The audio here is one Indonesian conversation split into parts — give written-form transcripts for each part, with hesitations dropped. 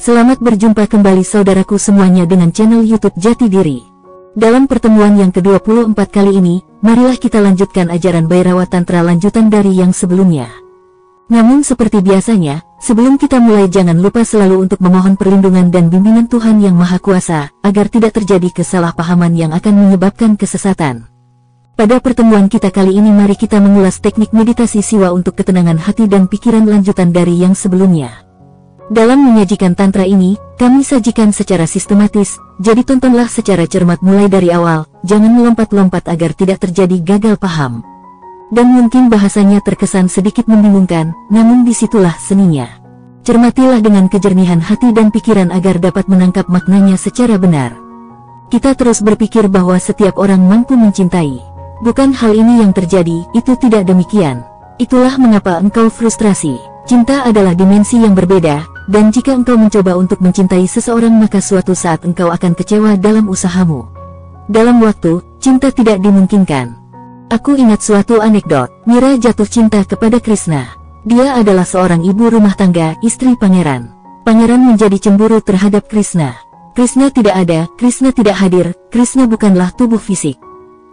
Selamat berjumpa kembali saudaraku semuanya dengan channel YouTube Jati Diri. Dalam pertemuan yang ke-24 kali ini, marilah kita lanjutkan ajaran Bhairava Tantra lanjutan dari yang sebelumnya. Namun seperti biasanya, sebelum kita mulai jangan lupa selalu untuk memohon perlindungan dan bimbingan Tuhan Yang Maha Kuasa, agar tidak terjadi kesalahpahaman yang akan menyebabkan kesesatan. Pada pertemuan kita kali ini mari kita mengulas teknik meditasi siwa untuk ketenangan hati dan pikiran lanjutan dari yang sebelumnya. Dalam menyajikan tantra ini, kami sajikan secara sistematis, jadi tontonlah secara cermat mulai dari awal, jangan melompat-lompat agar tidak terjadi gagal paham. Dan mungkin bahasanya terkesan sedikit membingungkan, namun disitulah seninya. Cermatilah dengan kejernihan hati dan pikiran agar dapat menangkap maknanya secara benar. Kita terus berpikir bahwa setiap orang mampu mencintai. Bukan hal ini yang terjadi, itu tidak demikian. Itulah mengapa engkau frustrasi. Cinta adalah dimensi yang berbeda, dan jika engkau mencoba untuk mencintai seseorang maka suatu saat engkau akan kecewa dalam usahamu. Dalam waktu, cinta tidak dimungkinkan. Aku ingat suatu anekdot, Mira jatuh cinta kepada Krishna. Dia adalah seorang ibu rumah tangga, istri pangeran. Pangeran menjadi cemburu terhadap Krishna. Krishna tidak ada, Krishna tidak hadir, Krishna bukanlah tubuh fisik.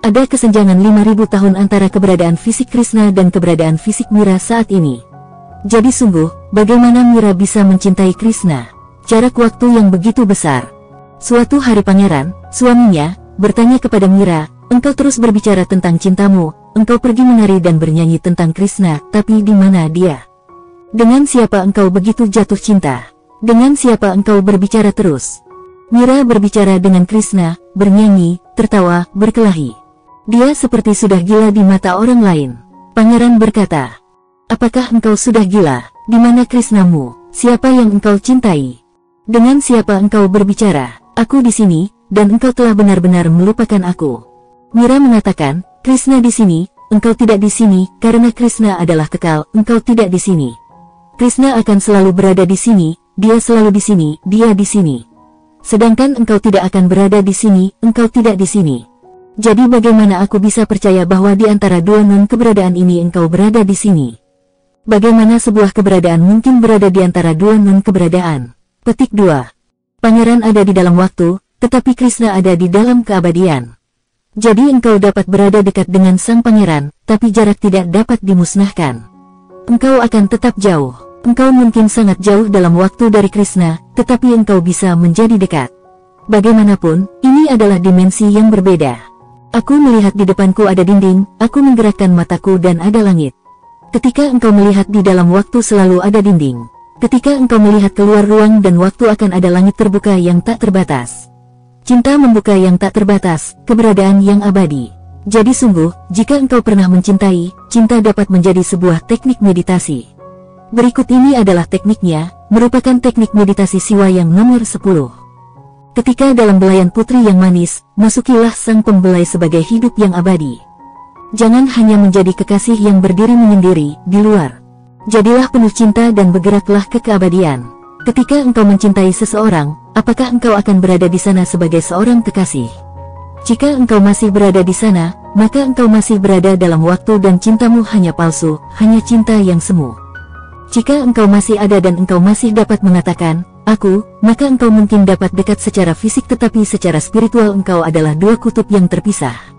Ada kesenjangan 5000 tahun antara keberadaan fisik Krishna dan keberadaan fisik Mira saat ini. Jadi sungguh, bagaimana Mira bisa mencintai Krishna? Jarak waktu yang begitu besar. Suatu hari pangeran, suaminya, bertanya kepada Mira, engkau terus berbicara tentang cintamu, engkau pergi menari dan bernyanyi tentang Krishna, tapi di mana dia? Dengan siapa engkau begitu jatuh cinta? Dengan siapa engkau berbicara terus? Mira berbicara dengan Krishna, bernyanyi, tertawa, berkelahi. Dia seperti sudah gila di mata orang lain. Pangeran berkata, apakah engkau sudah gila? Di mana Krishnamu? Siapa yang engkau cintai? Dengan siapa engkau berbicara? Aku di sini, dan engkau telah benar-benar melupakan aku. Mira mengatakan, Krishna di sini, engkau tidak di sini, karena Krishna adalah kekal, engkau tidak di sini. Krishna akan selalu berada di sini, dia selalu di sini, dia di sini. Sedangkan engkau tidak akan berada di sini, engkau tidak di sini. Jadi bagaimana aku bisa percaya bahwa di antara dua non-keberadaan ini engkau berada di sini? Bagaimana sebuah keberadaan mungkin berada di antara dua non-keberadaan? Petik 2. Pangeran ada di dalam waktu, tetapi Krishna ada di dalam keabadian. Jadi engkau dapat berada dekat dengan sang pangeran, tapi jarak tidak dapat dimusnahkan. Engkau akan tetap jauh. Engkau mungkin sangat jauh dalam waktu dari Krishna, tetapi engkau bisa menjadi dekat. Bagaimanapun, ini adalah dimensi yang berbeda. Aku melihat di depanku ada dinding, aku menggerakkan mataku dan ada langit. Ketika engkau melihat di dalam waktu selalu ada dinding. Ketika engkau melihat keluar ruang dan waktu akan ada langit terbuka yang tak terbatas. Cinta membuka yang tak terbatas, keberadaan yang abadi. Jadi sungguh, jika engkau pernah mencintai, cinta dapat menjadi sebuah teknik meditasi. Berikut ini adalah tekniknya, merupakan teknik meditasi siwa yang nomor 10. Ketika dalam belayan putri yang manis, masukilah sang pembelai sebagai hidup yang abadi. Jangan hanya menjadi kekasih yang berdiri menyendiri di luar. Jadilah penuh cinta dan bergeraklah ke keabadian. Ketika engkau mencintai seseorang, apakah engkau akan berada di sana sebagai seorang kekasih? Jika engkau masih berada di sana, maka engkau masih berada dalam waktu dan cintamu hanya palsu, hanya cinta yang semu. Jika engkau masih ada dan engkau masih dapat mengatakan, aku, maka engkau mungkin dapat dekat secara fisik tetapi secara spiritual engkau adalah dua kutub yang terpisah.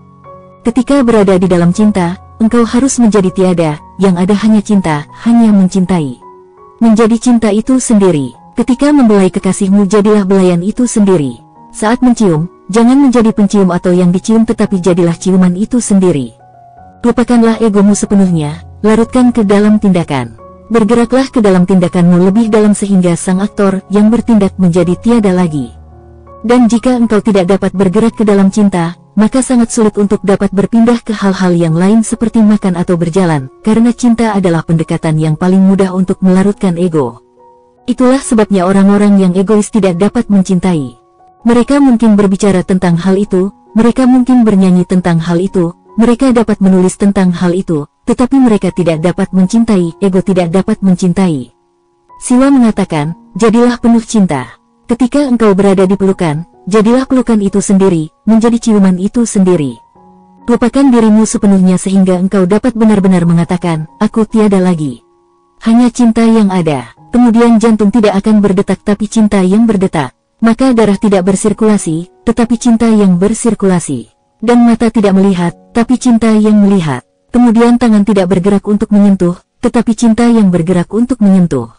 Ketika berada di dalam cinta, engkau harus menjadi tiada, yang ada hanya cinta, hanya mencintai. Menjadi cinta itu sendiri. Ketika membelai kekasihmu jadilah belayan itu sendiri. Saat mencium, jangan menjadi pencium atau yang dicium tetapi jadilah ciuman itu sendiri. Lupakanlah egomu sepenuhnya, larutkan ke dalam tindakan. Bergeraklah ke dalam tindakanmu lebih dalam sehingga sang aktor yang bertindak menjadi tiada lagi. Dan jika engkau tidak dapat bergerak ke dalam cinta, maka sangat sulit untuk dapat berpindah ke hal-hal yang lain seperti makan atau berjalan, karena cinta adalah pendekatan yang paling mudah untuk melarutkan ego. Itulah sebabnya orang-orang yang egois tidak dapat mencintai. Mereka mungkin berbicara tentang hal itu, mereka mungkin bernyanyi tentang hal itu, mereka dapat menulis tentang hal itu, tetapi mereka tidak dapat mencintai, ego tidak dapat mencintai. Siwa mengatakan, jadilah penuh cinta. Ketika engkau berada di pelukan, jadilah pelukan itu sendiri, menjadi ciuman itu sendiri. Lupakan dirimu sepenuhnya sehingga engkau dapat benar-benar mengatakan, aku tiada lagi. Hanya cinta yang ada. kemudian jantung tidak akan berdetak tapi cinta yang berdetak. Maka darah tidak bersirkulasi, tetapi cinta yang bersirkulasi. Dan mata tidak melihat, tapi cinta yang melihat. Kemudian tangan tidak bergerak untuk menyentuh, tetapi cinta yang bergerak untuk menyentuh.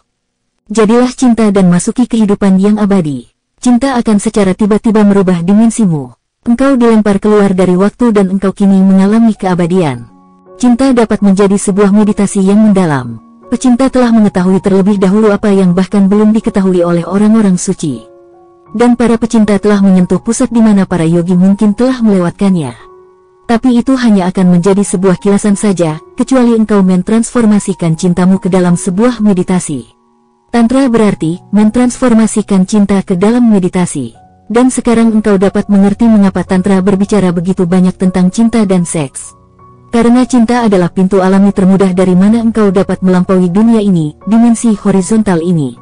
Jadilah cinta dan masuki kehidupan yang abadi. Cinta akan secara tiba-tiba merubah dimensimu. Engkau dilempar keluar dari waktu dan engkau kini mengalami keabadian. Cinta dapat menjadi sebuah meditasi yang mendalam. Pecinta telah mengetahui terlebih dahulu apa yang bahkan belum diketahui oleh orang-orang suci. Dan para pecinta telah menyentuh pusat di mana para yogi mungkin telah melewatkannya. Tapi itu hanya akan menjadi sebuah kilasan saja, kecuali engkau mentransformasikan cintamu ke dalam sebuah meditasi. Tantra berarti mentransformasikan cinta ke dalam meditasi. Dan sekarang engkau dapat mengerti mengapa Tantra berbicara begitu banyak tentang cinta dan seks. Karena cinta adalah pintu alami termudah dari mana engkau dapat melampaui dunia ini, dimensi horizontal ini.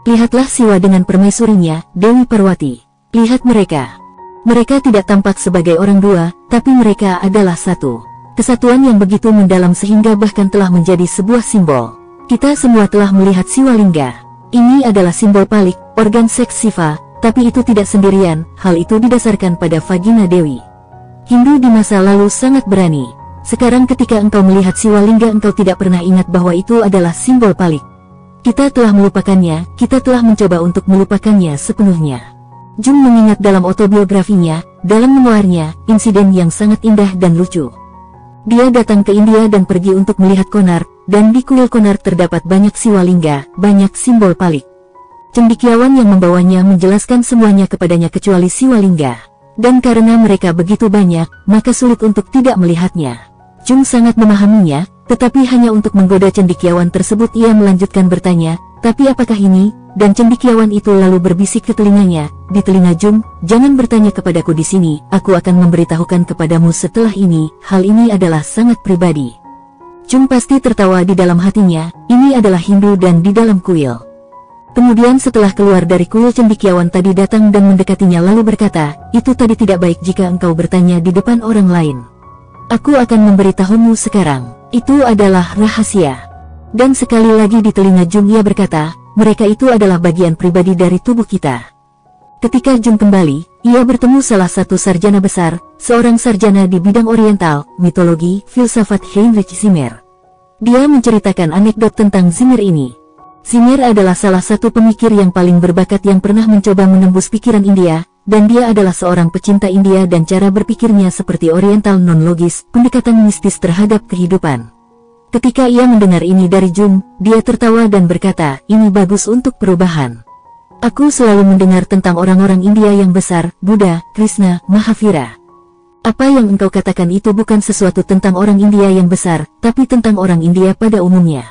Lihatlah Siwa dengan permaisurinya, Dewi Parwati. Lihat mereka. Mereka tidak tampak sebagai orang dua, tapi mereka adalah satu. Kesatuan yang begitu mendalam sehingga bahkan telah menjadi sebuah simbol. Kita semua telah melihat Siwalingga. Ini adalah simbol palik, organ seks Siva, tapi itu tidak sendirian, hal itu didasarkan pada vagina Dewi. Hindu di masa lalu sangat berani. Sekarang ketika engkau melihat Siwalingga engkau tidak pernah ingat bahwa itu adalah simbol palik. Kita telah melupakannya, kita telah mencoba untuk melupakannya sepenuhnya. Jung mengingat dalam autobiografinya, dalam memoarnya, insiden yang sangat indah dan lucu. Dia datang ke India dan pergi untuk melihat Konark, dan di kuil Konark terdapat banyak Siwalingga, banyak simbol palik. Cendekiawan yang membawanya menjelaskan semuanya kepadanya kecuali Siwalingga. Dan karena mereka begitu banyak, maka sulit untuk tidak melihatnya. Jung sangat memahaminya, tetapi hanya untuk menggoda cendekiawan tersebut ia melanjutkan bertanya, tapi apakah ini? Dan cendekiawan itu lalu berbisik ke telinganya, di telinga Jung, jangan bertanya kepadaku di sini, aku akan memberitahukan kepadamu setelah ini, hal ini adalah sangat pribadi. Jung pasti tertawa di dalam hatinya, ini adalah Hindu dan di dalam kuil. Kemudian setelah keluar dari kuil cendekiawan tadi datang dan mendekatinya lalu berkata, itu tadi tidak baik jika engkau bertanya di depan orang lain. Aku akan memberitahumu sekarang. Itu adalah rahasia. Dan sekali lagi di telinga Jung ia berkata, mereka itu adalah bagian pribadi dari tubuh kita. Ketika Jung kembali, ia bertemu salah satu sarjana besar, seorang sarjana di bidang oriental, mitologi, filsafat Heinrich Zimmer. Dia menceritakan anekdot tentang Zimmer ini. Zimmer adalah salah satu pemikir yang paling berbakat yang pernah mencoba menembus pikiran India, dan dia adalah seorang pecinta India dan cara berpikirnya seperti oriental non-logis, pendekatan mistis terhadap kehidupan. Ketika ia mendengar ini dari Jung, dia tertawa dan berkata, ini bagus untuk perubahan. Aku selalu mendengar tentang orang-orang India yang besar, Buddha, Krishna, Mahavira. Apa yang engkau katakan itu bukan sesuatu tentang orang India yang besar, tapi tentang orang India pada umumnya.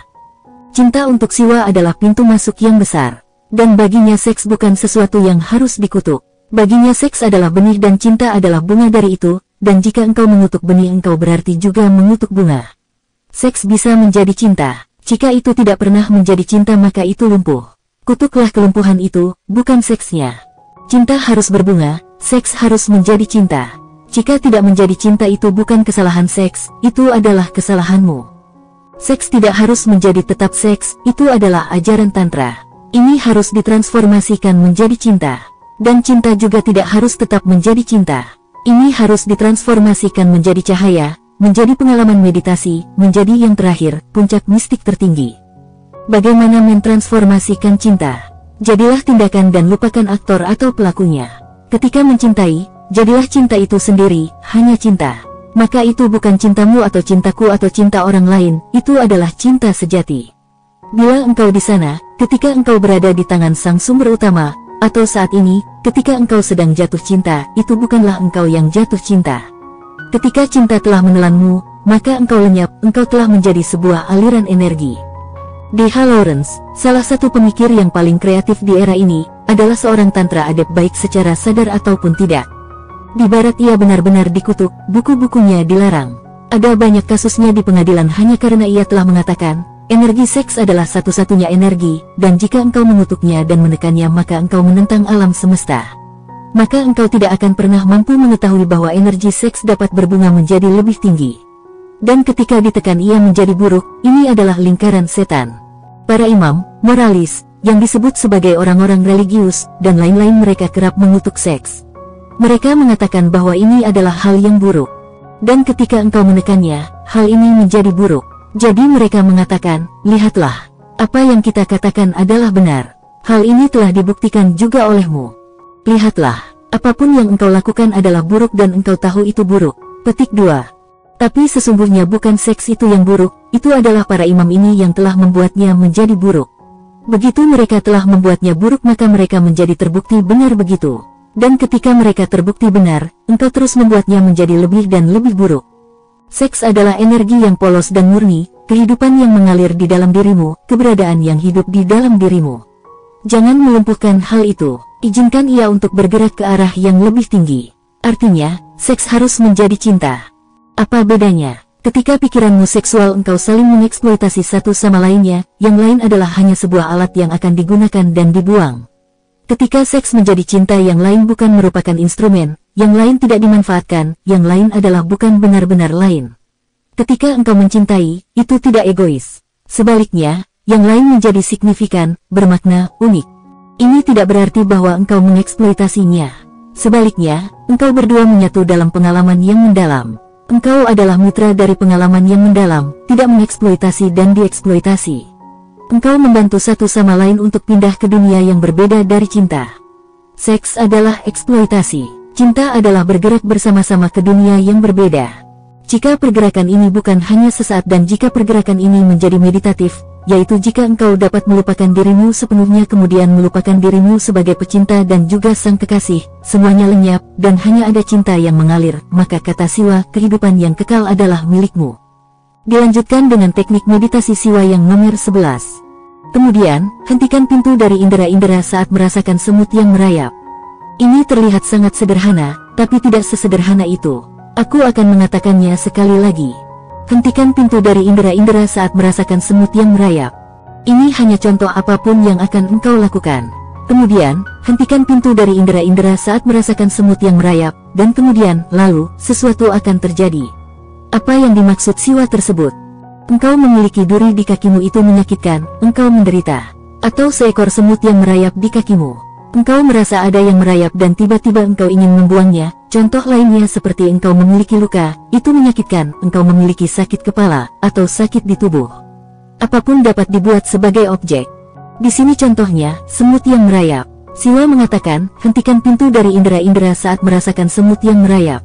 Cinta untuk Siwa adalah pintu masuk yang besar. Dan baginya seks bukan sesuatu yang harus dikutuk. Baginya seks adalah benih dan cinta adalah bunga dari itu, dan jika engkau mengutuk benih engkau berarti juga mengutuk bunga. Seks bisa menjadi cinta. Jika itu tidak pernah menjadi cinta maka itu lumpuh. Kutuklah kelumpuhan itu, bukan seksnya. Cinta harus berbunga, seks harus menjadi cinta. Jika tidak menjadi cinta itu bukan kesalahan seks, itu adalah kesalahanmu. Seks tidak harus menjadi tetap seks, itu adalah ajaran Tantra. Ini harus ditransformasikan menjadi cinta. Dan cinta juga tidak harus tetap menjadi cinta. Ini harus ditransformasikan menjadi cahaya, menjadi pengalaman meditasi, menjadi yang terakhir, puncak mistik tertinggi. Bagaimana mentransformasikan cinta? Jadilah tindakan dan lupakan aktor atau pelakunya. Ketika mencintai, jadilah cinta itu sendiri, hanya cinta. Maka itu bukan cintamu atau cintaku atau cinta orang lain, itu adalah cinta sejati. Bila engkau di sana, ketika engkau berada di tangan sang sumber utama, atau saat ini, ketika engkau sedang jatuh cinta, itu bukanlah engkau yang jatuh cinta. Ketika cinta telah menelanmu, maka engkau lenyap, engkau telah menjadi sebuah aliran energi. D.H. Lawrence, salah satu pemikir yang paling kreatif di era ini, adalah seorang tantra adept baik secara sadar ataupun tidak. Di barat ia benar-benar dikutuk, buku-bukunya dilarang. Ada banyak kasusnya di pengadilan hanya karena ia telah mengatakan, energi seks adalah satu-satunya energi, dan jika engkau mengutuknya dan menekannya maka engkau menentang alam semesta. Maka engkau tidak akan pernah mampu mengetahui bahwa energi seks dapat berbunga menjadi lebih tinggi. Dan ketika ditekan ia menjadi buruk, ini adalah lingkaran setan. Para imam, moralis, yang disebut sebagai orang-orang religius, dan lain-lain. Mereka kerap mengutuk seks. Mereka mengatakan bahwa ini adalah hal yang buruk. Dan ketika engkau menekannya, hal ini menjadi buruk. Jadi mereka mengatakan, lihatlah, apa yang kita katakan adalah benar. Hal ini telah dibuktikan juga olehmu. Lihatlah, apapun yang engkau lakukan adalah buruk dan engkau tahu itu buruk. Petik 2. Tapi sesungguhnya bukan seks itu yang buruk, itu adalah para imam ini yang telah membuatnya menjadi buruk. Begitu mereka telah membuatnya buruk maka mereka menjadi terbukti benar begitu. Dan ketika mereka terbukti benar, engkau terus membuatnya menjadi lebih dan lebih buruk. Seks adalah energi yang polos dan murni, kehidupan yang mengalir di dalam dirimu, keberadaan yang hidup di dalam dirimu. Jangan melumpuhkan hal itu, izinkan ia untuk bergerak ke arah yang lebih tinggi. Artinya, seks harus menjadi cinta. Apa bedanya? Ketika pikiranmu seksual engkau saling mengeksploitasi satu sama lainnya, yang lain adalah hanya sebuah alat yang akan digunakan dan dibuang. Ketika seks menjadi cinta, yang lain bukan merupakan instrumen, yang lain tidak dimanfaatkan, yang lain adalah bukan benar-benar lain. Ketika engkau mencintai, itu tidak egois. Sebaliknya, yang lain menjadi signifikan, bermakna, unik. Ini tidak berarti bahwa engkau mengeksploitasinya. Sebaliknya, engkau berdua menyatu dalam pengalaman yang mendalam. Engkau adalah mitra dari pengalaman yang mendalam, tidak mengeksploitasi dan dieksploitasi. Engkau membantu satu sama lain untuk pindah ke dunia yang berbeda dari cinta. Seks adalah eksploitasi. Cinta adalah bergerak bersama-sama ke dunia yang berbeda. Jika pergerakan ini bukan hanya sesaat dan jika pergerakan ini menjadi meditatif, yaitu jika engkau dapat melupakan dirimu sepenuhnya kemudian melupakan dirimu sebagai pecinta dan juga sang kekasih, semuanya lenyap, dan hanya ada cinta yang mengalir, maka kata siwa, kehidupan yang kekal adalah milikmu. Dilanjutkan dengan teknik meditasi siwa yang nomor 11. Kemudian, hentikan pintu dari indera-indera saat merasakan semut yang merayap. Ini terlihat sangat sederhana, tapi tidak sesederhana itu. Aku akan mengatakannya sekali lagi. Hentikan pintu dari indera-indera saat merasakan semut yang merayap. Ini hanya contoh apapun yang akan engkau lakukan. Kemudian, hentikan pintu dari indera-indera saat merasakan semut yang merayap, dan kemudian, lalu, sesuatu akan terjadi. Apa yang dimaksud siwa tersebut? Engkau memiliki duri di kakimu itu menyakitkan, engkau menderita. Atau seekor semut yang merayap di kakimu. Engkau merasa ada yang merayap dan tiba-tiba engkau ingin membuangnya. Contoh lainnya seperti engkau memiliki luka, itu menyakitkan, engkau memiliki sakit kepala, atau sakit di tubuh. Apapun dapat dibuat sebagai objek. Di sini contohnya, semut yang merayap. Siwa mengatakan, hentikan pintu dari indera-indera saat merasakan semut yang merayap.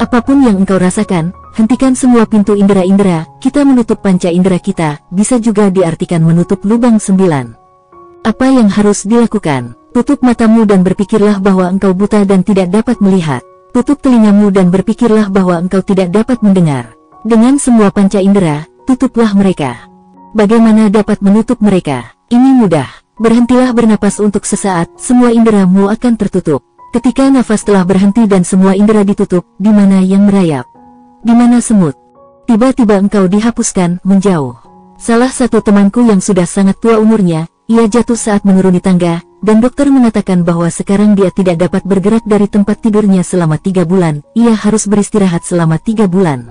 Apapun yang engkau rasakan, hentikan semua pintu indera-indera. Kita menutup panca indera kita, bisa juga diartikan menutup lubang 9. Apa yang harus dilakukan? Tutup matamu dan berpikirlah bahwa engkau buta dan tidak dapat melihat. Tutup telingamu dan berpikirlah bahwa engkau tidak dapat mendengar. Dengan semua panca indera, tutuplah mereka. Bagaimana dapat menutup mereka? Ini mudah. Berhentilah bernapas untuk sesaat, semua inderamu akan tertutup. Ketika nafas telah berhenti dan semua indera ditutup, di mana yang merayap? Di mana semut? Tiba-tiba engkau dihapuskan, menjauh. Salah satu temanku yang sudah sangat tua umurnya, ia jatuh saat menuruni tangga, dan dokter mengatakan bahwa sekarang dia tidak dapat bergerak dari tempat tidurnya selama 3 bulan, ia harus beristirahat selama 3 bulan.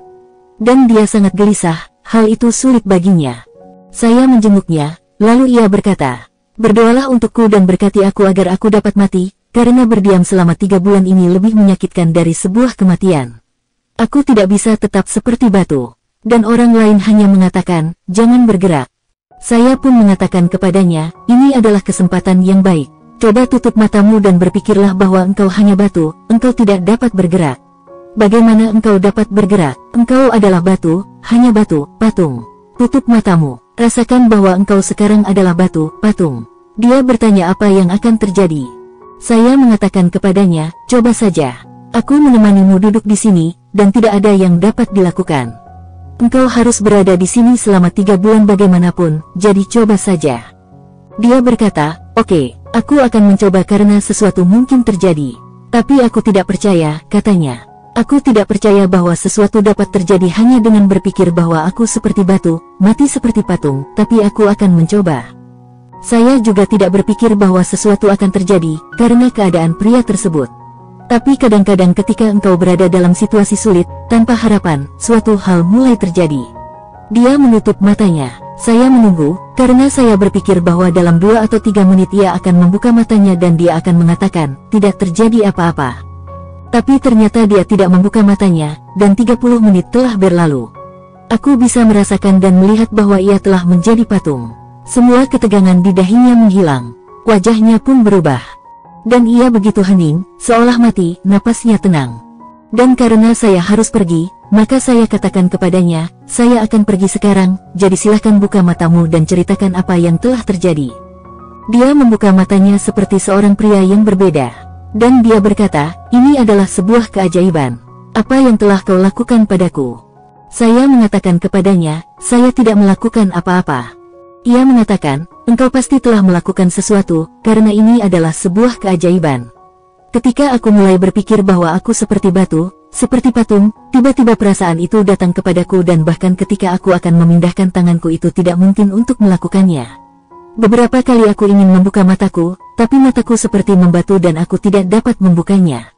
Dan dia sangat gelisah, hal itu sulit baginya. Saya menjenguknya, lalu ia berkata, "Berdoalah untukku dan berkati aku agar aku dapat mati, karena berdiam selama 3 bulan ini lebih menyakitkan dari sebuah kematian. Aku tidak bisa tetap seperti batu." Dan orang lain hanya mengatakan, "Jangan bergerak." Saya pun mengatakan kepadanya, "Ini adalah kesempatan yang baik. Coba tutup matamu dan berpikirlah bahwa engkau hanya batu, engkau tidak dapat bergerak." Bagaimana engkau dapat bergerak? Engkau adalah batu, hanya batu, patung. Tutup matamu, rasakan bahwa engkau sekarang adalah batu, patung. Dia bertanya apa yang akan terjadi. Saya mengatakan kepadanya, "Coba saja. Aku menemanimu duduk di sini, dan tidak ada yang dapat dilakukan. Engkau harus berada di sini selama 3 bulan bagaimanapun, jadi coba saja." Dia berkata, "Oke, aku akan mencoba karena sesuatu mungkin terjadi. Tapi aku tidak percaya," katanya. "Aku tidak percaya bahwa sesuatu dapat terjadi hanya dengan berpikir bahwa aku seperti batu, mati seperti patung, tapi aku akan mencoba." Saya juga tidak berpikir bahwa sesuatu akan terjadi, karena keadaan pria tersebut. Tapi kadang-kadang ketika engkau berada dalam situasi sulit, tanpa harapan, suatu hal mulai terjadi. Dia menutup matanya. Saya menunggu, karena saya berpikir bahwa dalam 2 atau 3 menit ia akan membuka matanya dan dia akan mengatakan, tidak terjadi apa-apa. Tapi ternyata dia tidak membuka matanya, dan 30 menit telah berlalu. Aku bisa merasakan dan melihat bahwa ia telah menjadi patung. Semua ketegangan di dahinya menghilang, wajahnya pun berubah. Dan ia begitu hening, seolah mati, napasnya tenang. Dan karena saya harus pergi, maka saya katakan kepadanya, saya akan pergi sekarang, jadi silahkan buka matamu dan ceritakan apa yang telah terjadi. Dia membuka matanya seperti seorang pria yang berbeda. Dan dia berkata, ini adalah sebuah keajaiban. Apa yang telah kau lakukan padaku? Saya mengatakan kepadanya, saya tidak melakukan apa-apa. Ia mengatakan, engkau pasti telah melakukan sesuatu, karena ini adalah sebuah keajaiban. Ketika aku mulai berpikir bahwa aku seperti batu, seperti patung, tiba-tiba perasaan itu datang kepadaku dan bahkan ketika aku akan memindahkan tanganku itu tidak mungkin untuk melakukannya. Beberapa kali aku ingin membuka mataku, tapi mataku seperti membatu dan aku tidak dapat membukanya.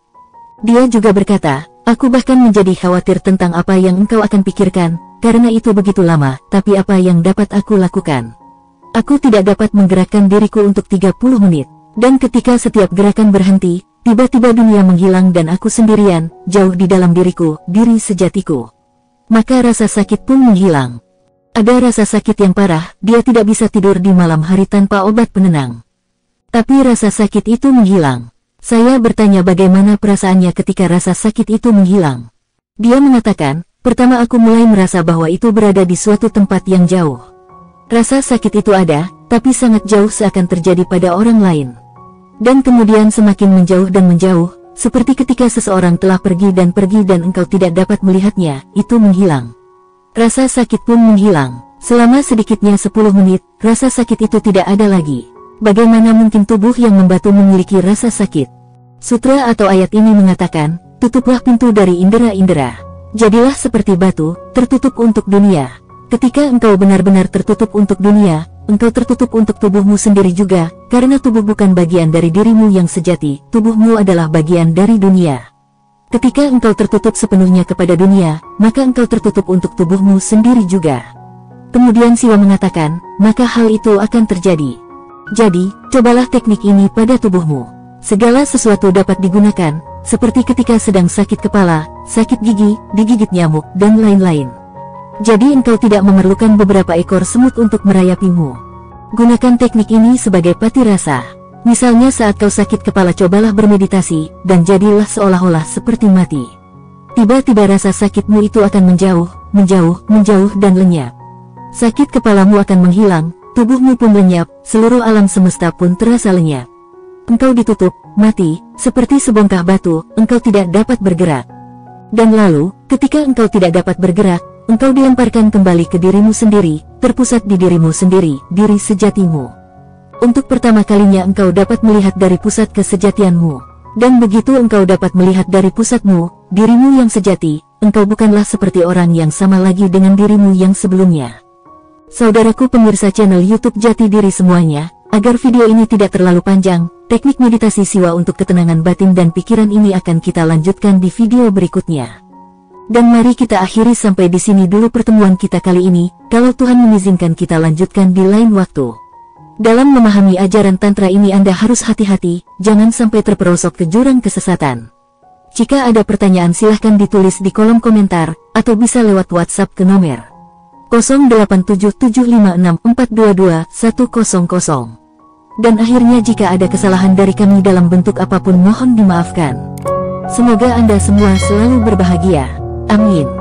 Dia juga berkata, aku bahkan menjadi khawatir tentang apa yang engkau akan pikirkan, karena itu begitu lama, tapi apa yang dapat aku lakukan? Aku tidak dapat menggerakkan diriku untuk 30 menit, dan ketika setiap gerakan berhenti, tiba-tiba dunia menghilang dan aku sendirian, jauh di dalam diriku, diri sejatiku. Maka rasa sakit pun menghilang. Ada rasa sakit yang parah, dia tidak bisa tidur di malam hari tanpa obat penenang. Tapi rasa sakit itu menghilang. Saya bertanya bagaimana perasaannya ketika rasa sakit itu menghilang. Dia mengatakan, pertama aku mulai merasa bahwa itu berada di suatu tempat yang jauh. Rasa sakit itu ada, tapi sangat jauh seakan terjadi pada orang lain. Dan kemudian semakin menjauh dan menjauh, seperti ketika seseorang telah pergi dan engkau tidak dapat melihatnya, itu menghilang. Rasa sakit pun menghilang. Selama sedikitnya 10 menit, rasa sakit itu tidak ada lagi. Bagaimana mungkin tubuh yang membatu memiliki rasa sakit? Sutra atau ayat ini mengatakan, tutuplah pintu dari indera-indera. Jadilah seperti batu, tertutup untuk dunia. Ketika engkau benar-benar tertutup untuk dunia, engkau tertutup untuk tubuhmu sendiri juga, karena tubuh bukan bagian dari dirimu yang sejati, tubuhmu adalah bagian dari dunia. Ketika engkau tertutup sepenuhnya kepada dunia, maka engkau tertutup untuk tubuhmu sendiri juga. Kemudian Siwa mengatakan, maka hal itu akan terjadi. Jadi, cobalah teknik ini pada tubuhmu. Segala sesuatu dapat digunakan, seperti ketika sedang sakit kepala, sakit gigi, digigit nyamuk, dan lain-lain. Jadi engkau tidak memerlukan beberapa ekor semut untuk merayapimu. Gunakan teknik ini sebagai pati rasa. Misalnya saat kau sakit kepala cobalah bermeditasi, dan jadilah seolah-olah seperti mati. Tiba-tiba rasa sakitmu itu akan menjauh, menjauh, dan lenyap. Sakit kepalamu akan menghilang, tubuhmu pun lenyap, seluruh alam semesta pun terasa lenyap. Engkau ditutup, mati, seperti sebongkah batu, engkau tidak dapat bergerak. Dan lalu, ketika engkau tidak dapat bergerak, engkau dilemparkan kembali ke dirimu sendiri, terpusat di dirimu sendiri, diri sejatimu. Untuk pertama kalinya engkau dapat melihat dari pusat kesejatianmu. Dan begitu engkau dapat melihat dari pusatmu, dirimu yang sejati, engkau bukanlah seperti orang yang sama lagi dengan dirimu yang sebelumnya. Saudaraku pemirsa channel YouTube Jati Diri semuanya, agar video ini tidak terlalu panjang, teknik meditasi Siwa untuk ketenangan batin dan pikiran ini akan kita lanjutkan di video berikutnya. Dan mari kita akhiri sampai di sini dulu pertemuan kita kali ini, kalau Tuhan mengizinkan kita lanjutkan di lain waktu. Dalam memahami ajaran Tantra ini Anda harus hati-hati, jangan sampai terperosok ke jurang kesesatan. Jika ada pertanyaan silahkan ditulis di kolom komentar, atau bisa lewat WhatsApp ke nomor 087756422100. Dan akhirnya jika ada kesalahan dari kami dalam bentuk apapun mohon dimaafkan. Semoga Anda semua selalu berbahagia. Amin.